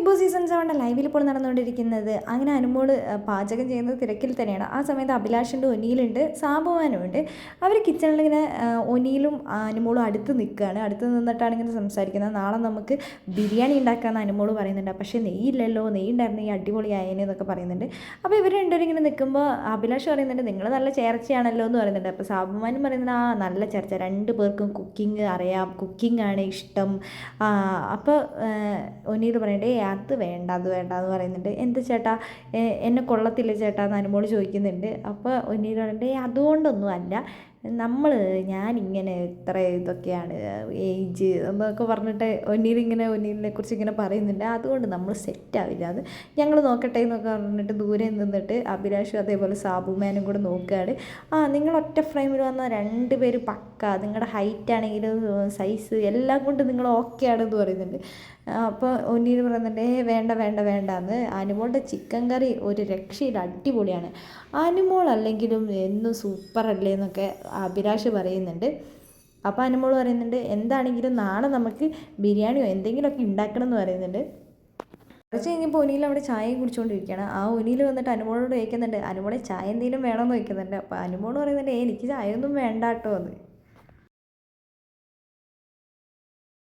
Big boss season 7 ലൈവിൽ ഇപ്പോൾ നടന്നുകൊണ്ടിരിക്കുന്നത്. അങ്ങനെ അനുമോൾ പാചകം ചെയ്യുന്നത് തിരക്കിൽ തന്നെയാണ്. ആ സമയത്ത് അഭിലാഷുണ്ട്, ഒനിയിലുണ്ട്, സാബുമാനും ഉണ്ട്. അവർ കിച്ചണിൽ ഇങ്ങനെ ഒനിയിലും അനുമോളും അടുത്ത് നിൽക്കുകയാണ്. അടുത്ത് നിന്നിട്ടാണ് ഇങ്ങനെ സംസാരിക്കുന്നത്. നാളെ നമുക്ക് ബിരിയാണി ഉണ്ടാക്കാമെന്ന് അനുമോൾ പറയുന്നുണ്ട്. പക്ഷേ നെയ്യില്ലല്ലോ, നെയ്യ് ഉണ്ടായിരുന്നെങ്കിൽ അടിപൊളിയായേനെ എന്നൊക്കെ പറയുന്നുണ്ട്. അപ്പോൾ ഇവർ രണ്ടുപേരും ഇങ്ങനെ നിൽക്കുമ്പോൾ അഭിലാഷ് പറയുന്നുണ്ട് നിങ്ങൾ നല്ല ചേർച്ചയാണല്ലോ എന്ന് പറയുന്നുണ്ട്. അപ്പോൾ സാബുമാനും പറയുന്നുണ്ട് ആ നല്ല ചേർച്ച, രണ്ടു പേർക്കും കുക്കിംഗ് അറിയാം, കുക്കിംഗ് ആണ് ഇഷ്ടം. അപ്പോൾ ഒനീൽ പറയണ്ടേ അത് വേണ്ട അത് വേണ്ട എന്ന് പറയുന്നുണ്ട്. എന്ത് ചേട്ടാ എന്നെ കൊള്ളത്തില്ല ചേട്ടാ എന്ന് അനുമോൾ ചോദിക്കുന്നുണ്ട്. അപ്പോൾ ഒനീൽ പറയണ്ടേ അതുകൊണ്ടൊന്നും അല്ല, ഞാനിങ്ങനെ ഇത്ര ഇതൊക്കെയാണ് ഏജ് എന്നൊക്കെ പറഞ്ഞിട്ട് ഒനീലിനെ കുറിച്ച് ഇങ്ങനെ പറയുന്നുണ്ട്. അതുകൊണ്ട് നമ്മൾ സെറ്റാവില്ല, അത് ഞങ്ങൾ നോക്കട്ടെ എന്നൊക്കെ പറഞ്ഞിട്ട് ദൂരെ നിന്നിട്ട് അഭിലാഷും അതേപോലെ സാബുമാനും കൂടെ നോക്കുകയാണ്. നിങ്ങൾ ഒറ്റ ഫ്രെയിമിൽ വന്ന രണ്ട് പേര് പക്ക, നിങ്ങളുടെ ഹൈറ്റ് ആണെങ്കിലും സൈസ് എല്ലാം കൊണ്ട് നിങ്ങൾ ഓക്കെ ആണെന്ന് പറയുന്നുണ്ട്. അപ്പോൾ ഒനീൽ പറയുന്നുണ്ട് വേണ്ട വേണ്ട വേണ്ട എന്ന്. അനുമോളുടെ ചിക്കൻ കറി ഒരു രക്ഷയിൽ അടിപൊളിയാണ്, അനുമോൾ അല്ലെങ്കിലും എന്നും സൂപ്പറല്ലേ എന്നൊക്കെ അഭിലാഷ് പറയുന്നുണ്ട്. അപ്പോൾ അനുമോൾ പറയുന്നുണ്ട് എന്താണെങ്കിലും നാളെ നമുക്ക് ബിരിയാണിയോ എന്തെങ്കിലുമൊക്കെ ഉണ്ടാക്കണം എന്ന് പറയുന്നുണ്ട്. കുറച്ച് കഴിഞ്ഞപ്പോൾ ഒനിയിൽ അവിടെ ചായയും കുടിച്ചുകൊണ്ടിരിക്കുകയാണ്. ആ ഒനിയിൽ വന്നിട്ട് അനുമോളോട് ചോദിക്കുന്നുണ്ട് അനുമോളെ ചായ എന്തെങ്കിലും വേണമെന്ന് ചോദിക്കുന്നുണ്ട്. അപ്പോൾ അനുമോൾ പറയുന്നുണ്ട് എനിക്ക് ചായ ഒന്നും വേണ്ട കേട്ടോ എന്ന്.